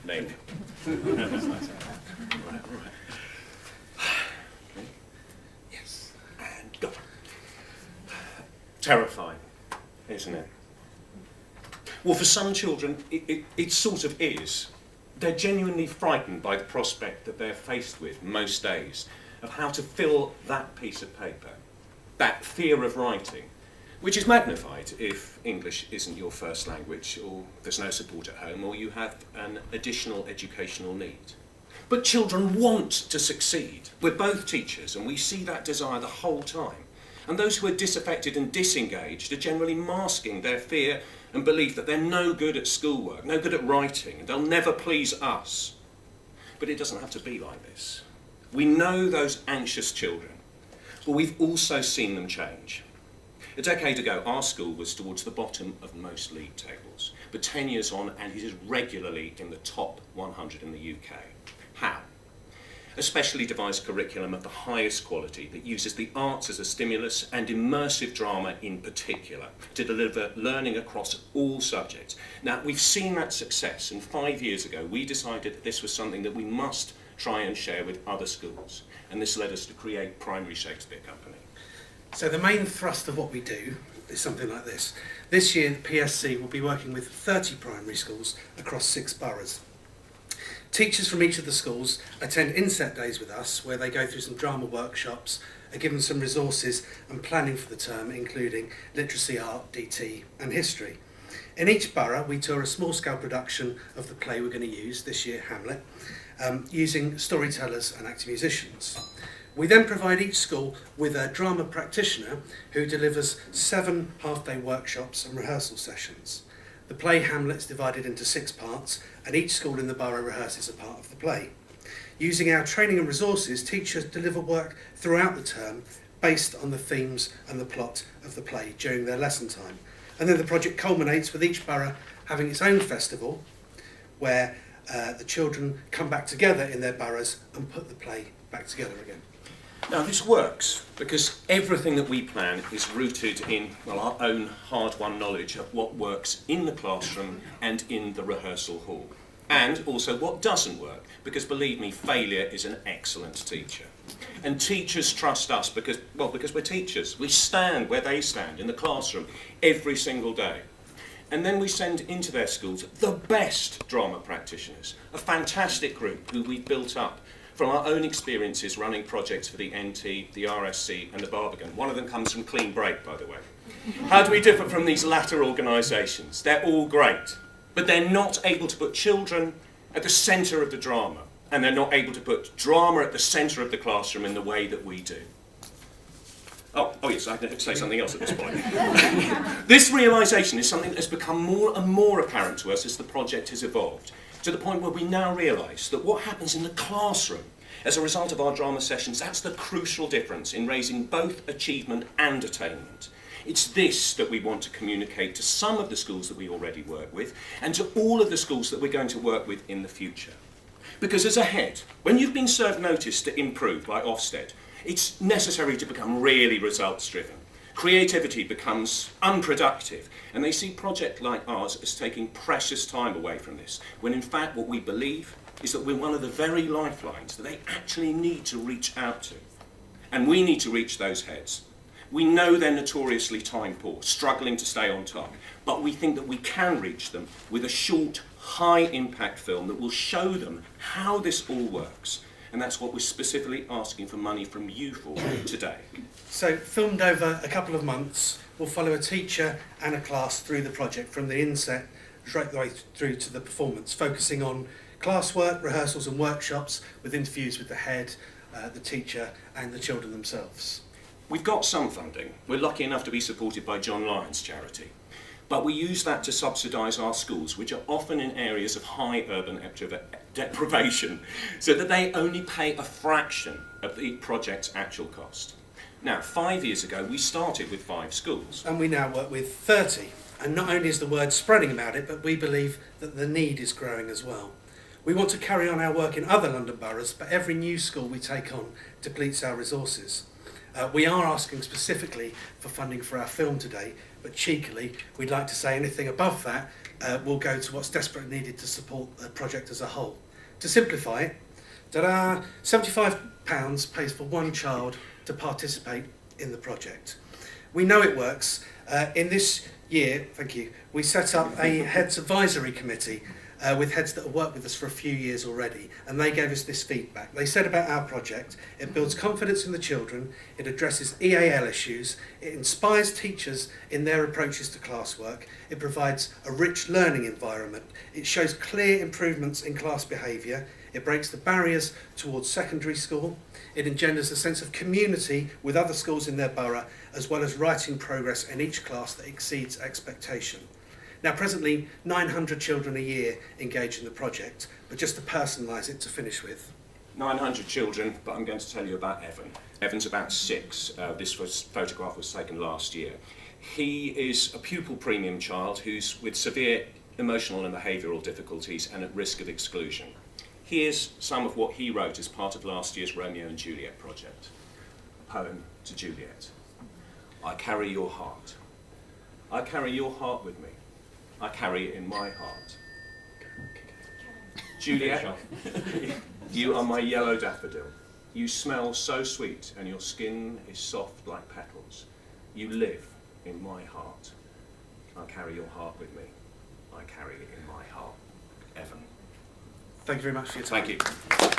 nailed it. Right. Okay. Yes, and go. Terrifying, isn't it? Well, for some children, it sort of is. They're genuinely frightened by the prospect that they're faced with most days of how to fill that piece of paper, that fear of writing, which is magnified if English isn't your first language, or there's no support at home, or you have an additional educational need. But children want to succeed. We're both teachers, and we see that desire the whole time. And those who are disaffected and disengaged are generally masking their fear and belief that they're no good at schoolwork, no good at writing, and they'll never please us. But it doesn't have to be like this. We know those anxious children, but we've also seen them change. A decade ago, our school was towards the bottom of most league tables, but 10 years on, and it is regularly in the top 100 in the UK. How? A specially devised curriculum of the highest quality that uses the arts as a stimulus and immersive drama in particular to deliver learning across all subjects. Now, we've seen that success, and 5 years ago we decided that this was something that we must try and share with other schools, and this led us to create Primary Shakespeare Company. So the main thrust of what we do is something like this. This year, the PSC will be working with 30 primary schools across 6 boroughs. Teachers from each of the schools attend inset days with us, where they go through some drama workshops, are given some resources and planning for the term, including literacy, art, DT and history. In each borough, we tour a small-scale production of the play we're going to use, this year Hamlet, using storytellers and actor musicians. We then provide each school with a drama practitioner who delivers 7 half-day workshops and rehearsal sessions. The play Hamlet's divided into 6 parts, and each school in the borough rehearses a part of the play. Using our training and resources, teachers deliver work throughout the term based on the themes and the plot of the play during their lesson time. And then the project culminates with each borough having its own festival, where the children come back together in their boroughs and put the play back together again. Now, this works because everything that we plan is rooted in, well, our own hard-won knowledge of what works in the classroom and in the rehearsal hall. And also what doesn't work, because believe me, failure is an excellent teacher. And teachers trust us because we're teachers. We stand where they stand in the classroom every single day. And then we send into their schools the best drama practitioners, a fantastic group who we've built up from our own experiences running projects for the NT, the RSC and the Barbican. One of them comes from Clean Break, by the way. How do we differ from these latter organisations? They're all great, but they're not able to put children at the centre of the drama, and they're not able to put drama at the centre of the classroom in the way that we do. Oh yes, I can say something else at this point. This realisation is something that has become more and more apparent to us as the project has evolved, to the point where we now realise that what happens in the classroom as a result of our drama sessions, that's the crucial difference in raising both achievement and attainment. It's this that we want to communicate to some of the schools that we already work with and to all of the schools that we're going to work with in the future. Because as a head, when you've been served notice to improve by Ofsted, it's necessary to become really results-driven. Creativity becomes unproductive, and they see projects like ours as taking precious time away from this, when in fact what we believe is that we're one of the very lifelines that they actually need to reach out to. And we need to reach those heads. We know they're notoriously time poor, struggling to stay on top, but we think that we can reach them with a short, high-impact film that will show them how this all works. And that's what we're specifically asking for money from you for today. So, filmed over a couple of months, we'll follow a teacher and a class through the project from the inset straight the way through to the performance, focusing on classwork, rehearsals and workshops with interviews with the head, the teacher and the children themselves. We've got some funding. We're lucky enough to be supported by John Lyon's charity. But we use that to subsidise our schools, which are often in areas of high urban deprivation, so that they only pay a fraction of the project's actual cost. Now, 5 years ago, we started with 5 schools. And we now work with 30. And not only is the word spreading about it, but we believe that the need is growing as well. We want to carry on our work in other London boroughs, but every new school we take on depletes our resources. We are asking specifically for funding for our film today, but cheekily, we'd like to say anything above that will go to what's desperately needed to support the project as a whole. To simplify it, £75 pays for one child to participate in the project. We know it works. In this year, thank you, we set up a Heads Advisory Committee with heads that have worked with us for a few years already, and they gave us this feedback. They said about our project, it builds confidence in the children, it addresses EAL issues, it inspires teachers in their approaches to classwork, it provides a rich learning environment, it shows clear improvements in class behaviour, it breaks the barriers towards secondary school, it engenders a sense of community with other schools in their borough, as well as writing progress in each class that exceeds expectation. Now, presently, 900 children a year engage in the project, but just to personalise it to finish with. 900 children, but I'm going to tell you about Evan. Evan's about 6. Photograph was taken last year. He is a pupil premium child who's with severe emotional and behavioural difficulties and at risk of exclusion. Here's some of what he wrote as part of last year's Romeo and Juliet project. A poem to Juliet. I carry your heart. I carry your heart with me. I carry it in my heart. Juliet, you are my yellow daffodil. You smell so sweet and your skin is soft like petals. You live in my heart. I carry your heart with me. I carry it in my heart. Evan. Thank you very much for your time. Thank you.